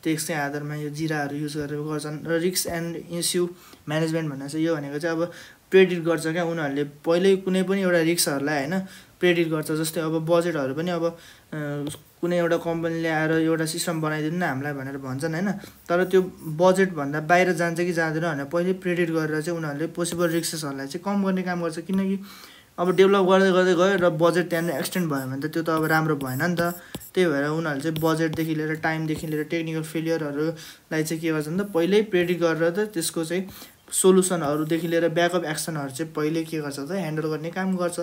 त्यसकै आधारमा यो जिराहरू युज गरेर गर्छन्। र रिस्क एन्ड इस्यु म्यानेजमेन्ट भन्ने चाहिँ यो भनेको चाहिँ अब प्रेडिक्ट गर्छ क्या उनीहरूले पहिल्यै कुनै पनि एउटा रिस्कहरूलाई होइन प्रेडिक्ट गर्छ। जस्तै अब बजेटहरू पनि अब कुनै एउटा कम्पनीले आएर एउटा सिस्टम बनाइदिनु न हामीलाई भनेर भन्छन् होइन, तर त्यो बजेटभन्दा बाहिर जान्छ कि जाँदैन भनेर पहिले प्रेडिक्ट गरेर चाहिँ उनीहरूले पोसिबल रिस्कहरूलाई चाहिँ कम गर्ने काम गर्छ। किनकि अब डेभलप गर्दै गर्दै गयो र बजेट त्यहाँनिर एक्सटेन्ड भयो भने त त्यो त अब राम्रो भएन नि त। त्यही भएर उनीहरूले चाहिँ बजेटदेखि लिएर टाइमदेखि लिएर टेक्निकल फेलियरहरूलाई चाहिँ के गर्छ नि त पहिल्यै प्रेडिक्ट गरेर त त्यसको चाहिँ सोल्युसनहरूदेखि लिएर ब्याकअप एक्सनहरू चाहिँ पहिले के गर्छ त ह्यान्डल गर्ने काम गर्छ।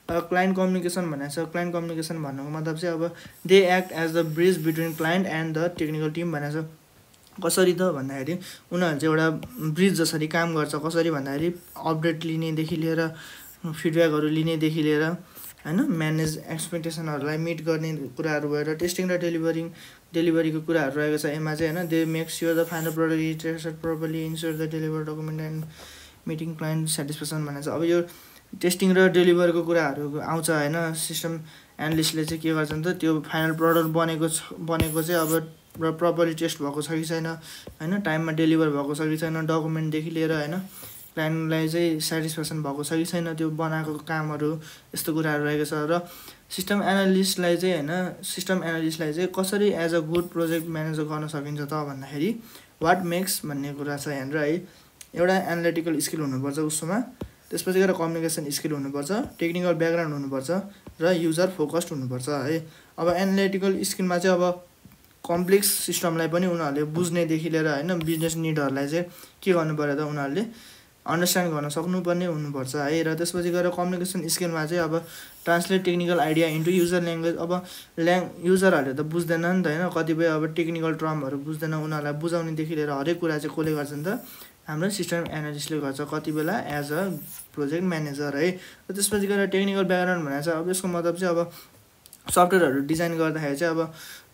क्लाइन्ट कम्युनिकेसन भनेको छ। क्लाइन्ट कम्युनिकेसन भन्नुको मतलब चाहिँ अब they act as the bridge between client and the technical team भनेको छ। कसरी त भन्दाखेरि उनीहरू चाहिँ एउटा ब्रिज जसरी काम गर्छ। कसरी भन्दाखेरि अपडेट लिनेदेखि लिएर फिडब्याकहरू लिनेदेखि लिएर होइन म्यानेज एक्सपेक्टेसनहरूलाई मिट गर्ने कुराहरू भएर टेस्टिङ र डेलिभरीको कुराहरू रहेको छ यसमा चाहिँ होइन। They make sure the final product is tested properly ensure the deliver document and meeting client satisfaction भनेको छ। अब यो टेस्टिङ र डेलिभरीको कुराहरू आउँछ होइन। सिस्टम एनालिस्टले चाहिँ के गर्छ नि त त्यो फाइनल प्रडक्ट बनेको चाहिँ अब प्रपरली टेस्ट भएको छ कि छैन होइन, टाइममा डेलिभर भएको छ कि छैन, डकुमेन्टदेखि लिएर होइन क्लाइन्टलाई चाहिँ सेटिस्फ्याक्सन भएको छ कि छैन त्यो बनाएको कामहरू यस्तो कुराहरू रहेको छ। र सिस्टम एनालिस्टलाई चाहिँ कसरी as a good project manager गर्न सकिन्छ त भन्दाखेरि वाट मेक्स भन्ने कुरा छ यहाँनिर है। एउटा एनालिटिकल स्किल हुनुपर्छ उसमा, त्यसपछि गएर कम्युनिकेसन स्किल हुनुपर्छ, टेक्निकल ब्याकग्राउन्ड हुनुपर्छ र युजर फोकस्ड हुनुपर्छ है। अब एनालिटिकल स्किलमा चाहिँ अब कम्प्लेक्स सिस्टमलाई पनि उनीहरूले बुझ्नेदेखि लिएर होइन बिजनेस निडहरूलाई चाहिँ के गर्नु पऱ्यो त उनीहरूले अन्डरस्ट्यान्ड गर्न सक्नुपर्ने हुनुपर्छ है। र त्यसपछि गएर कम्युनिकेसन स्किलमा चाहिँ अब translate technical idea into user language. अब युजरहरूले त बुझ्दैन नि त होइन, कतिपय अब टेक्निकल टर्महरू बुझ्दैन, उनीहरूलाई बुझाउनेदेखि लिएर हरेक कुरा चाहिँ कसले गर्छ नि त हाम्रो सिस्टम एनालिस्टले गर्छ कति बेला एज अ प्रोजेक्ट म्यानेजर है। र त्यसपछि गएर टेक्निकल ब्याकग्राउन्ड भनेको चाहिँ अब यसको मतलब चाहिँ अब सफ्टवेयरहरू डिजाइन गर्दाखेरि चाहिँ अब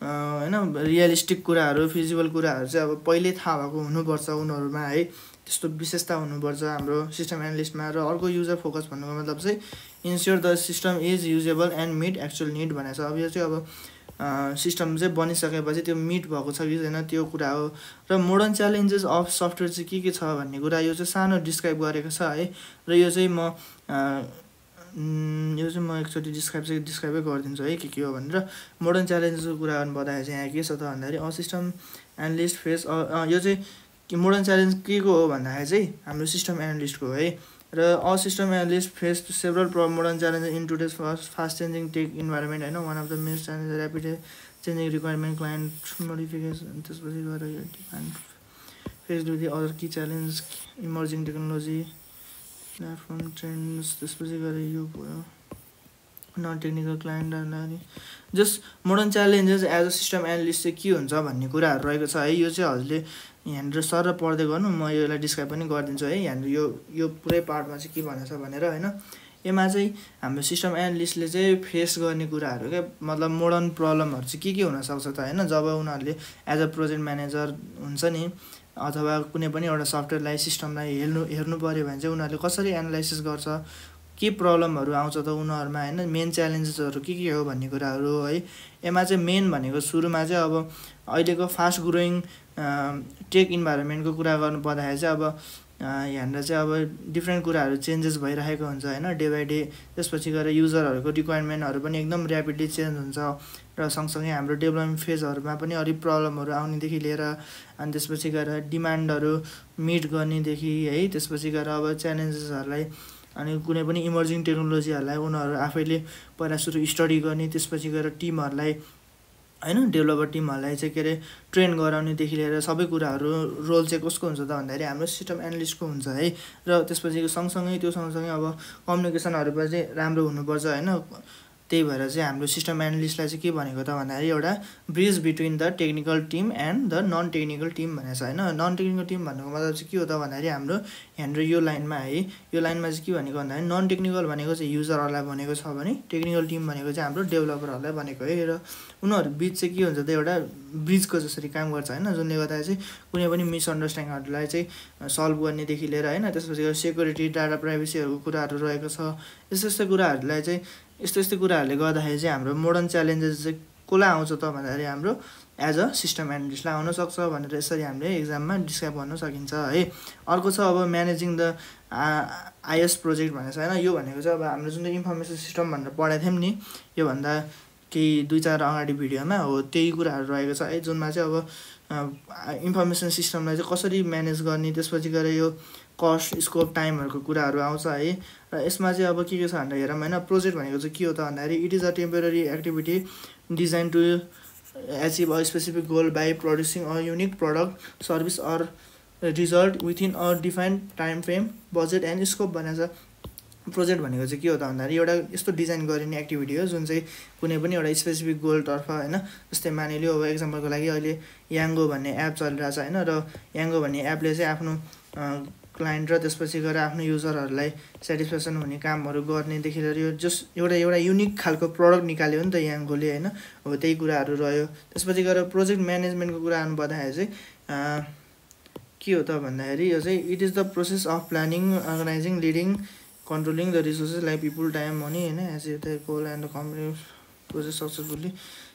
होइन रियलिस्टिक कुराहरू फिजिबल कुराहरू चाहिँ अब पहिल्यै थाहा भएको हुनुपर्छ उनीहरूमा है। त्यस्तो विशेषता हुनुपर्छ हाम्रो सिस्टम एनालिस्टमा। र अर्को युजर फोकस भन्नुको मतलब चाहिँ ensure the system is usable and meet actual need भनेको छ। अब यो चाहिँ अब सिस्टम चाहिँ बनिसकेपछि त्यो मिट भएको छ कि छैन त्यो कुरा हो। र मोडर्न च्यालेन्जेस अफ सफ्टवेयर चाहिँ के छ भन्ने कुरा यो चाहिँ सानो डिस्क्राइब गरेको छ है। र यो चाहिँ म एकचोटि डिस्क्राइबै गरिदिन्छु है के हो भनेर। मोडर्न च्यालेन्जेसको कुरा गर्नुपर्दाखेरि चाहिँ यहाँ के छ त भन्दाखेरि सिस्टम एनालिस्ट फेस यो चाहिँ मोडर्न च्यालेन्ज के को हो भन्दाखेरि चाहिँ हाम्रो सिस्टम एनालिस्टको है। र system analyst face several modern challenge in today's fast changing tech environment होइन। One of the main challenge rapid changing requirement client modification, त्यसपछि गएर यो demand face with the other key challenge emerging technology platform trends, त्यसपछि गएर यो भयो नन टेक्निकल क्लाइन्टहरूलाई just modern challenges as a system analyst चाहिँ के हुन्छ भन्ने कुराहरू रहेको छ है। यो चाहिँ हजुरले यहाँनिर सर पढ्दै गर्नु, म यसलाई डिस्क्राइब पनि गरिदिन्छु है। यहाँनिर यो पुरै पार्टमा चाहिँ के भनेको छ भनेर होइन। यसमा चाहिँ हाम्रो सिस्टम एनालिस्टले चाहिँ फेस गर्ने कुराहरू क्या मतलब मोडर्न प्रब्लमहरू चाहिँ के हुनसक्छ त होइन। जब उनीहरूले एज अ प्रोजेक्ट म्यानेजर हुन्छ नि अथवा कुनै पनि एउटा सफ्टवेयरलाई सिस्टमलाई हेर्नु पऱ्यो भने चाहिँ उनीहरूले कसरी एनालाइसिस गर्छ, के प्रब्लमहरू आउँछ त उनीहरूमा होइन, मेन च्यालेन्जेसहरू के हो भन्ने कुराहरू है। यसमा चाहिँ मेन भनेको सुरुमा चाहिँ अब अहिलेको फास्ट ग्रोइङ टेक इन्भाइरोमेन्टको कुरा गर्नु पर्दाखेरि चाहिँ अब यहाँनिर चाहिँ अब डिफ्रेन्ट कुराहरू चेन्जेस भइरहेको हुन्छ होइन डे बाई डे। त्यसपछि गएर युजरहरूको रिक्वायरमेन्टहरू पनि एकदम ऱ्यापिडली चेन्ज हुन्छ र सँगसँगै हाम्रो डेभलपमेन्ट फेजहरूमा पनि अलिक प्रब्लमहरू आउनेदेखि लिएर अनि त्यसपछि गएर डिमान्डहरू मिट गर्नेदेखि है। त्यसपछि गएर अब च्यालेन्जेसहरूलाई अनि कुनै पनि इमर्जिङ टेक्नोलोजीहरूलाई उनीहरू आफैले पहिला सुरु स्टडी गर्ने, त्यसपछि गएर टिमहरूलाई होइन डेभलपर टिमहरूलाई चाहिँ के अरे ट्रेन गराउनेदेखि लिएर सबै कुराहरू रोल चाहिँ कसको हुन्छ त भन्दाखेरि हाम्रो सिस्टम एनालिस्टको हुन्छ है। र त्यसपछि सँगसँगै अब कम्युनिकेसनहरू पनि चाहिँ राम्रो हुनुपर्छ होइन। त्यही भएर चाहिँ हाम्रो सिस्टम एनालिस्टलाई चाहिँ के भनेको त भन्दाखेरि एउटा bridge between the technical team and the non technical team भनेको छ होइन। नन टेक्निकल टिम भन्नुको मतलब चाहिँ के हो त भन्दाखेरि हाम्रो यहाँनिर यो लाइनमा है, यो लाइनमा चाहिँ के भनेको भन्दाखेरि नन टेक्निकल भनेको चाहिँ युजरहरूलाई भनेको छ भने टेक्निकल टिम भनेको चाहिँ हाम्रो डेभलपरहरूलाई भनेको है। र उनीहरू बिच चाहिँ के हुन्छ त एउटा ब्रिजको जसरी काम गर्छ होइन, जुनले गर्दा चाहिँ कुनै पनि मिसअन्डरस्ट्यान्डिङहरूलाई चाहिँ सल्भ गर्नेदेखि लिएर होइन त्यसपछि सेक्युरिटी डाटा प्राइभेसीहरूको कुराहरू रहेको छ। यस्तो कुराहरूले गर्दाखेरि चाहिँ हाम्रो मोडर्न च्यालेन्जेस चाहिँ कसलाई आउँछ त भन्दाखेरि हाम्रो एज अ सिस्टम एनालिस्टलाई आउनसक्छ भनेर यसरी हामीले एक्जाममा डिस्क्राइब गर्न सकिन्छ है। अर्को छ अब म्यानेजिङ द आइएस प्रोजेक्ट भनेको छ होइन। यो भनेको चाहिँ अब हाम्रो जुन चाहिँ इन्फर्मेसन सिस्टम भनेर पढाएको थियौँ नि, योभन्दा केही 2-4 अगाडि भिडियोमा हो त्यही कुराहरू रहेको छ है, जुनमा चाहिँ अब इन्फर्मेसन सिस्टमलाई चाहिँ कसरी म्यानेज गर्ने, त्यसपछि गएर यो कस्ट स्कोप टाइमहरूको कुराहरू आउँछ है। र यसमा चाहिँ अब के छ भनेर हेरौँ होइन। प्रोजेक्ट भनेको चाहिँ के हो त भन्दाखेरि it is a temporary activity design to achieve a specific goal by producing a unique product service or result within a defined time frame budget and scope भनेको छ। प्रोजेक्ट भनेको चाहिँ के हो त भन्दाखेरि एउटा यस्तो डिजाइन गरिने एक्टिभिटी हो जुन चाहिँ कुनै पनि एउटा स्पेसिफिक गोलतर्फ होइन। जस्तै मानिलियो अब एक्जाम्पलको लागि अहिले याङ्गो भन्ने एप चलिरहेछ होइन, र याङ्गो भन्ने एपले चाहिँ आफ्नो क्लाइन्ट र त्यसपछि गएर आफ्नो युजरहरूलाई सेटिस्फ्याक्सन हुने कामहरू गर्नेदेखि लिएर यो जस्ट एउटा युनिक खालको प्रडक्ट निकाल्यो नि त याङ्गोले होइन। अब त्यही कुराहरू रह्यो। त्यसपछि गएर प्रोजेक्ट म्यानेजमेन्टको कुरा आउनु पर्दाखेरि चाहिँ के हो त भन्दाखेरि यो चाहिँ it is the process of planning organising leading controlling the resources like people time money होइन as a the goal and the company project successfully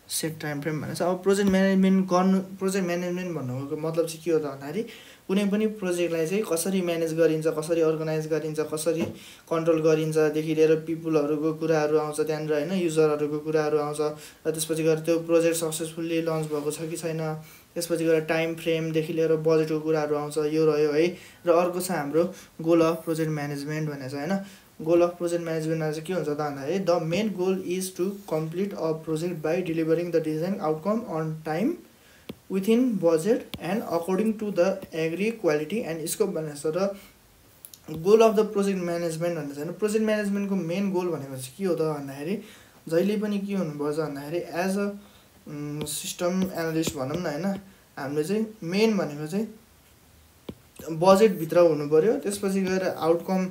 set time frame भनेर चाहिँ अब प्रोजेक्ट म्यानेजमेन्ट गर्नु। प्रोजेक्ट म्यानेजमेन्ट भन्नुको मतलब चाहिँ के हो त भन्दाखेरि कुनै पनि प्रोजेक्टलाई चाहिँ कसरी म्यानेज गरिन्छ, कसरी अर्गनाइज गरिन्छ, कसरी कन्ट्रोल गरिन्छदेखि लिएर पिपुलहरूको कुराहरू आउँछ त्यहाँनिर होइन, युजरहरूको कुराहरू आउँछ। र त्यसपछि गएर त्यो प्रोजेक्ट सक्सेसफुल्ली लन्च भएको छ कि छैन, त्यसपछि गएर टाइम फ्रेमदेखि लिएर बजेटको कुराहरू आउँछ, यो रह्यो है। र अर्को छ हाम्रो गोल अफ प्रोजेक्ट म्यानेजमेन्ट भनेको छ होइन। गोल अफ प्रोजेक्ट म्यानेजमेन्टमा चाहिँ के हुन्छ त भन्दाखेरि the main goal is to complete a project by delivering the design outcome on time within budget and according to the agree quality and scope भनेको छ। र goal of the project management भनेको छैन। प्रोजेक्ट म्यानेजमेन्टको मेन गोल भनेको चाहिँ के हो त भन्दाखेरि जहिले पनि के हुनुपर्छ भन्दाखेरि एज अ सिस्टम एनालिस्ट भनौँ न होइन, हामीले चाहिँ मेन भनेको चाहिँ बजेटभित्र हुनु पऱ्यो, त्यसपछि गएर आउटकम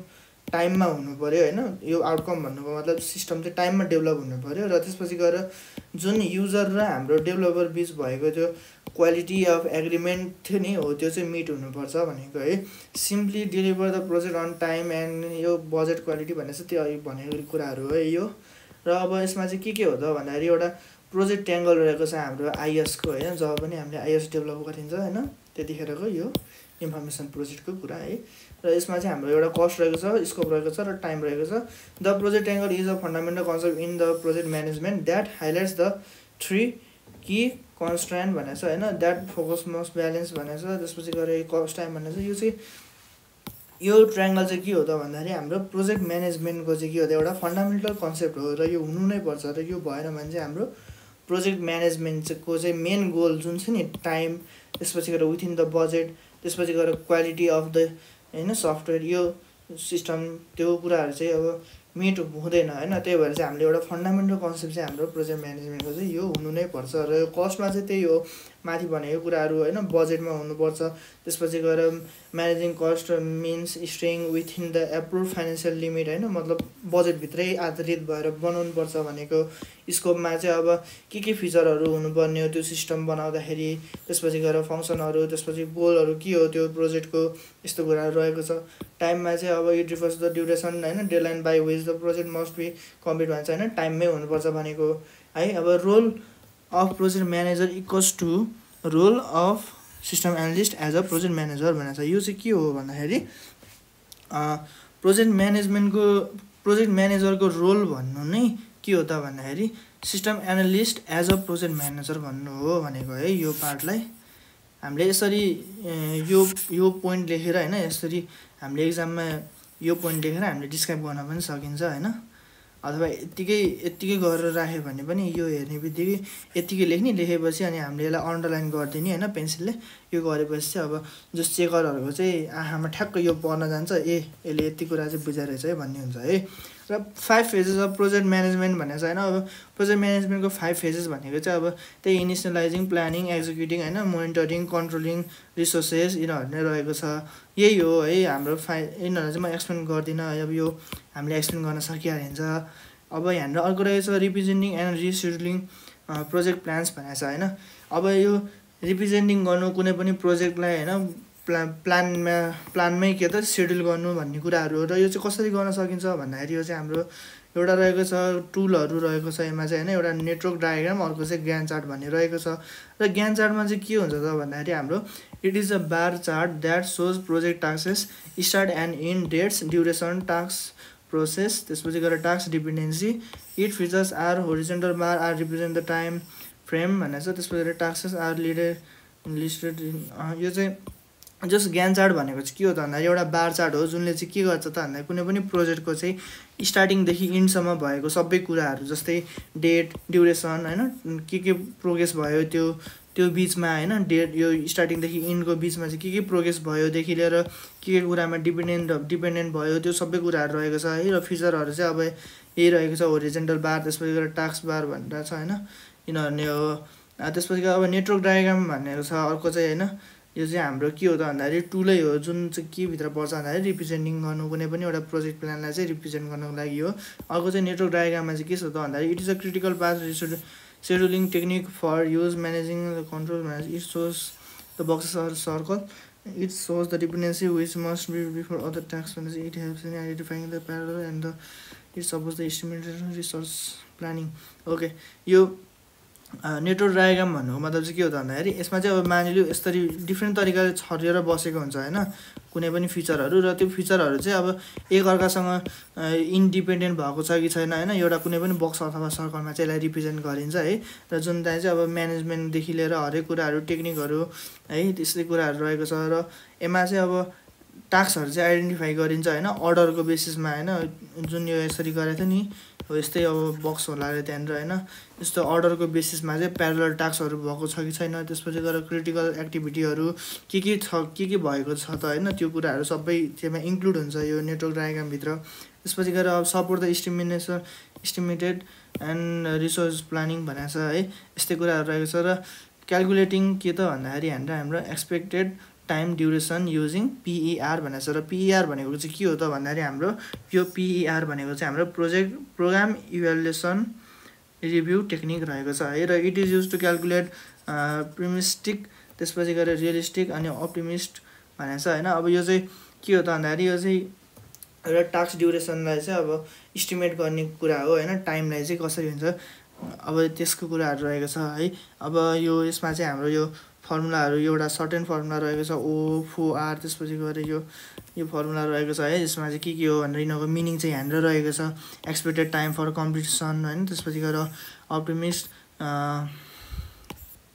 टाइममा हुनु पऱ्यो होइन। यो आउटकम भन्नुको मतलब सिस्टम चाहिँ टाइममा डेभलप हुनु पऱ्यो। र त्यसपछि गएर जुन युजर र हाम्रो डेभलपर बिच भएको त्यो क्वालिटी अफ एग्रिमेन्ट थियो नि हो त्यो चाहिँ मिट हुनुपर्छ भनेको है। Simply deliver the project on time and यो बजेट क्वालिटी भनेको चाहिँ त्यो भनेको कुराहरू हो यो। र अब यसमा चाहिँ के हो त भन्दाखेरि एउटा प्रोजेक्ट ट्याङ्गल रहेको छ हाम्रो आइएसको होइन। जब पनि हामीले आइएस डेभलप गरिन्छ होइन त्यतिखेरको यो इन्फर्मेसन प्रोजेक्टको कुरा है। र यसमा चाहिँ हाम्रो एउटा कस्ट रहेको छ, स्कोप रहेको छ र टाइम रहेको छ। The project triangle is a fundamental concept in the project management that highlights the 3 key constraint भनेको छ होइन। द्याट फोकस मस्ट ब्यालेन्स भनेको छ। त्यसपछि गएर कस्ट टाइम भनेको छ। यो चाहिँ यो ट्रायङ्गल चाहिँ के हो त भन्दाखेरि हाम्रो प्रोजेक्ट म्यानेजमेन्टको चाहिँ के हो त एउटा फन्डामेन्टल कन्सेप्ट हो र यो हुनु नै पर्छ। र यो भएन भने चाहिँ हाम्रो प्रोजेक्ट म्यानेजमेन्टको चाहिँ मेन गोल जुन छ नि टाइम, त्यसपछि गएर विथिन द बजेट, त्यसपछि गएर क्वालिटी अफ द होइन सफ्टवेयर यो सिस्टम त्यो कुराहरू चाहिँ अब मिट हुँदैन होइन। त्यही भएर चाहिँ हामीले एउटा फन्डामेन्टल कन्सेप्ट चाहिँ हाम्रो प्रोजेक्ट म्यानेजमेन्टको चाहिँ यो हुनु नै पर्छ। र यो कस्टमा चाहिँ त्यही हो माथि भनेको कुराहरू होइन, बजेटमा हुनुपर्छ। त्यसपछि गएर managing cost means staying within the approve financial limit होइन, मतलब बजेटभित्रै आधारित भएर बनाउनुपर्छ भनेको। स्कोपमा चाहिँ अब के फिचरहरू हुनुपर्ने हो त्यो सिस्टम बनाउँदाखेरि, त्यसपछि गएर फङ्सनहरू, त्यसपछि गोलहरू के हो त्यो प्रोजेक्टको, यस्तो कुराहरू रहेको छ। टाइममा चाहिँ अब इट रिफर्स द ड्युरेसन होइन, deadline by which the project must be complete भन्छ होइन, टाइममै हुनुपर्छ भनेको है। अब role of project manager equals to role of system analyst as a project manager भनेको छ। यो चाहिँ के हो भन्दाखेरि प्रोजेक्ट म्यानेजरको रोल भन्नु नै के हो त भन्दाखेरि system analyst as a project manager भन्नु हो भनेको है। यो पार्टलाई हामीले यसरी यो पोइन्ट लेखेर होइन, यसरी हामीले एक्जाममा यो पोइन्ट लेखेर हामीले डिस्क्राइब गर्न पनि सकिन्छ होइन। अथवा यत्तिकै गरेर राख्यो भने पनि यो हेर्ने बित्तिकै यत्तिकै लेखेपछि अनि हामीले यसलाई अन्डरलाइन गरिदिने होइन पेन्सिलले। यो गरेपछि चाहिँ अब जस चेकरहरूको चाहिँ आँखामा ठ्याक्क यो पढ्न जान्छ, यसले यति कुरा चाहिँ बुझाइ रहेछ है भन्ने हुन्छ है। र 5 फेजेस अफ प्रोजेक्ट म्यानेजमेन्ट भनेको छ होइन। अब प्रोजेक्ट म्यानेजमेन्टको 5 फेजेस भनेको चाहिँ अब त्यही इनिसियलाइजिङ, प्लानिङ, एक्जिक्युटिङ होइन, मोनिटरिङ, कन्ट्रोलिङ, रिसोर्सेस यिनीहरू नै रहेको छ। यही हो है हाम्रो यिनीहरू चाहिँ म एक्सप्लेन गर्दिनँ। अब यो हामीले एक्सप्लेन गर्न सकिहालिन्छ। अब यहाँनिर अर्को रहेछ रिप्रेजेन्टिङ एन्ड रिसेड्युलिङ प्रोजेक्ट प्लान्स भनेको छ होइन। अब यो रिप्रेजेन्टिङ गर्नु कुनै पनि प्रोजेक्टलाई होइन प्लानमै के त सेड्युल गर्नु भन्ने कुराहरू हो। र यो चाहिँ कसरी गर्न सकिन्छ भन्दाखेरि यो चाहिँ हाम्रो एउटा रहेको छ टुलहरू रहेको छ यसमा चाहिँ होइन एउटा नेटवर्क डायग्राम अर्को चाहिँ ग्यान चार्ट भन्ने रहेको छ र ग्यान चार्टमा चाहिँ के हुन्छ त भन्दाखेरि हाम्रो it is a bar chart that shows project task start and end dates duration task process त्यसपछि गएर task dependency it features are horizontal bar are represent the time frame भनेर छ त्यसपछि गएर टास्क आर लिस्टेड यो चाहिँ जस्ट ग्यान चार्ट भनेको चाहिँ के हो त भन्दाखेरि एउटा बार चार्ट हो जुनले चाहिँ के गर्छ त भन्दाखेरि कुनै पनि प्रोजेक्टको चाहिँ स्टार्टिङदेखि इन्डसम्म भएको सबै कुराहरू जस्तै डेट ड्युरेसन होइन के प्रोग्रेस भयो त्यो बिचमा होइन डेट यो स्टार्टिङदेखि इन्डको बिचमा चाहिँ के प्रोग्रेस भयोदेखि लिएर के कुरामा डिपेन्डेन्ट भयो त्यो सबै कुराहरू रहेको छ है र फिचरहरू चाहिँ अब यही रहेको छ होरिजेन्टल बार त्यसपछि गएर टास्क बार भनेर छ होइन यिनीहरू नै हो त्यसपछि अब नेटवर्क डायग्राम भनेको छ अर्को चाहिँ होइन यो चाहिँ हाम्रो के हो त भन्दाखेरि टुलै हो जुन चाहिँ के भित्र पर्छ भन्दाखेरि रिप्रेजेन्टिङ गर्नु कुनै पनि एउटा प्रोजेक्ट प्लानलाई चाहिँ रिप्रेजेन्ट गर्नको लागि हो अर्को चाहिँ नेटवर्क डायग्राममा चाहिँ के छ त भन्दाखेरि it is a critical path scheduling technique for use managing the control manage it shows the boxes are circle it shows the dependency which must be before other tasks when it helps in identifying the parallel and the it supports the estimated resource planning okay यो नेटवर्क डायग्राम भन्नुको मतलब चाहिँ के हो त भन्दाखेरि यसमा चाहिँ अब मानिलियो यसरी डिफ्रेन्ट तरिकाले छरिएर बसेको हुन्छ होइन कुनै पनि फिचरहरू र त्यो फिचरहरू चाहिँ अब एकअर्कासँग इन्डिपेन्डेन्ट भएको छ कि छैन होइन एउटा कुनै पनि बक्स अथवा सर्कलमा चाहिँ यसलाई रिप्रेजेन्ट गरिन्छ है र जुन त्यहाँ चाहिँ अब म्यानेजमेन्टदेखि लिएर हरेक कुराहरू टेक्निकहरू है त्यस्तै कुराहरू रहेको छ र यसमा चाहिँ अब टास्कहरू चाहिँ आइडेन्टिफाई गरिन्छ होइन अर्डरको बेसिसमा होइन जुन यो यसरी गरेको थियो नि हो यस्तै अब बक्स होला अरे त्यहाँनिर होइन यस्तो अर्डरको बेसिसमा चाहिँ प्यारलल टास्कहरू भएको छ कि छैन त्यसपछि गएर क्रिटिकल एक्टिभिटीहरू के छ के भएको छ त होइन त्यो कुराहरू सबै त्यसमा इन्क्लुड हुन्छ यो नेटवर्क डायग्रामभित्र त्यसपछि गएर अब support the estimated and resource planning भनेको छ है यस्तै कुराहरू रहेको छ र क्यालकुलेटिङ के त भन्दाखेरि हाम्रो expected time duration using PER भनेको छ र PER भनेको चाहिँ के हो त भन्दाखेरि हाम्रो यो PER भनेको चाहिँ हाम्रो प्रोग्राम इभ्यालुएसन रिभ्यू टेक्निक रहेको छ है र it is use to calculate pessimistic त्यसपछि गएर रियलिस्टिक अनि अप्टिमिस्ट भनेको छ होइन अब यो चाहिँ के हो त भन्दाखेरि यो चाहिँ एउटा टास्क ड्युरेसनलाई चाहिँ अब इस्टिमेट गर्ने कुरा हो होइन टाइमलाई चाहिँ कसरी हुन्छ अब त्यसको कुराहरू रहेको छ है अब यो यसमा चाहिँ हाम्रो यो फर्मुलाहरू एउटा सर्टेन फर्मुला रहेको छ O4R त्यसपछि गएर यो फर्मुला रहेको छ है यसमा चाहिँ के हो भनेर यिनीहरूको मिनिङ चाहिँ यहाँनिर रहेको छ एक्सपेक्टेड टाइम फर कम्प्लिसन होइन त्यसपछि गएर अप्टिमिस्ट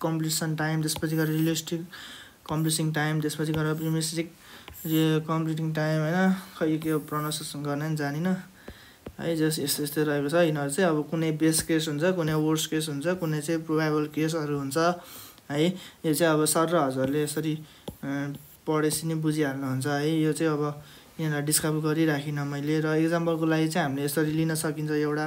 कम्प्लिसन टाइम त्यसपछि गएर रियलिस्टिक कम्प्लिसिङ टाइम त्यसपछि गएर अप्टिमिस्टिक कम्प्लिटिङ टाइम होइन खै के प्रोनाउन्सिएसन गर्न नि जानिनँ है जस्ट यस्तै रहेको छ यिनीहरू चाहिँ अब कुनै बेस्ट केस हुन्छ कुनै वर्स्ट केस हुन्छ कुनै चाहिँ प्रोबेबल केसहरू हुन्छ है यो चाहिँ अब सर र हजुरले यसरी पढेपछि नै बुझिहाल्नुहुन्छ है यो चाहिँ अब यहाँलाई डिस्क्राइब गरिराखिनँ मैले र इक्जाम्पलको लागि चाहिँ हामीले यसरी लिन सकिन्छ एउटा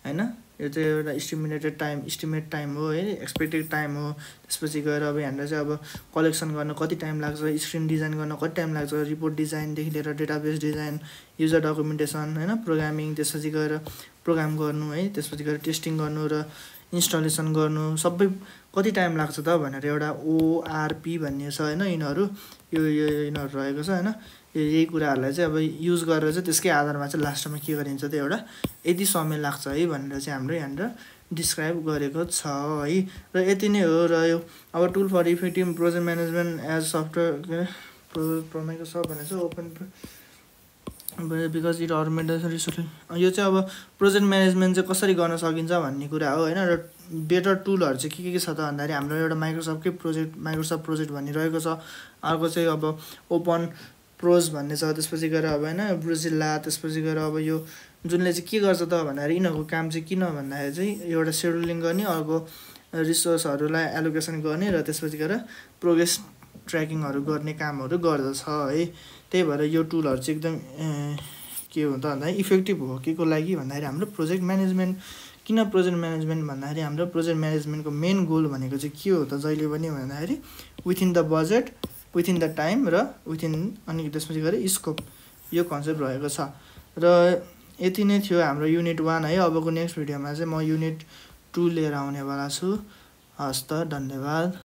होइन यो चाहिँ एउटा इस्टिमेट टाइम हो है एक्सपेक्टेड टाइम हो त्यसपछि गएर अब यहाँनिर चाहिँ अब कलेक्सन गर्न कति टाइम लाग्छ स्क्रिन डिजाइन गर्न कति टाइम लाग्छ रिपोर्ट डिजाइनदेखि लिएर डेटाबेस डिजाइन युजर डकुमेन्टेसन होइन प्रोग्रामिङ त्यसपछि गएर प्रोग्राम गर्नु है त्यसपछि गएर टेस्टिङ गर्नु र इन्स्टलेसन गर्नु सबै कति टाइम लाग्छ त भनेर एउटा ORP भन्ने छ होइन यिनीहरू यिनीहरू रहेको छ होइन यही कुराहरूलाई चाहिँ अब युज गरेर चाहिँ त्यसकै आधारमा चाहिँ लास्टमा के गरिन्छ त एउटा यति समय लाग्छ है भनेर चाहिँ हाम्रो यहाँनिर डिस्क्राइब गरेको छ है र यति नै हो र यो अब tool for effective project management as software Microsoft भनेको छ open because it automated resource यो चाहिँ अब प्रोजेक्ट म्यानेजमेन्ट चाहिँ कसरी गर्न सकिन्छ भन्ने कुरा हो होइन र बेटर टुलहरू चाहिँ के छ त भन्दाखेरि हाम्रो एउटा माइक्रोसफ्टकै माइक्रोसफ्ट प्रोजेक्ट भन्ने रहेको छ अर्को चाहिँ अब ओपन प्रोज भन्ने छ त्यसपछि गएर अब होइन ब्रुजिल्ला त्यसपछि गएर अब यो जुनले चाहिँ के गर्छ त भन्दाखेरि यिनीहरूको काम चाहिँ किन भन्दाखेरि चाहिँ एउटा सेड्युलिङ गर्ने अर्को रिसोर्सहरूलाई एलोकेसन गर्ने र त्यसपछि गएर प्रोग्रेस ट्र्याकिङहरू गर्ने कामहरू गर्दछ है त्यही भएर यो टुलहरू चाहिँ एकदम के हो त भन्दाखेरि इफेक्टिभ हो के को लागि भन्दाखेरि हाम्रो प्रोजेक्ट म्यानेजमेन्ट किन प्रोजेक्ट म्यानेजमेन्ट भन्दाखेरि हाम्रो प्रोजेक्ट म्यानेजमेन्टको मेन गोल भनेको चाहिँ के हो त जहिले पनि भन्दाखेरि within the budget within the time र विथिन अनि त्यसपछि गएर स्कोप यो कन्सेप्ट रहेको छ र यति नै थियो हाम्रो युनिट 1 है अबको नेक्स्ट भिडियोमा चाहिँ म युनिट 2 लिएर आउनेवाला छु हस्त धन्यवाद।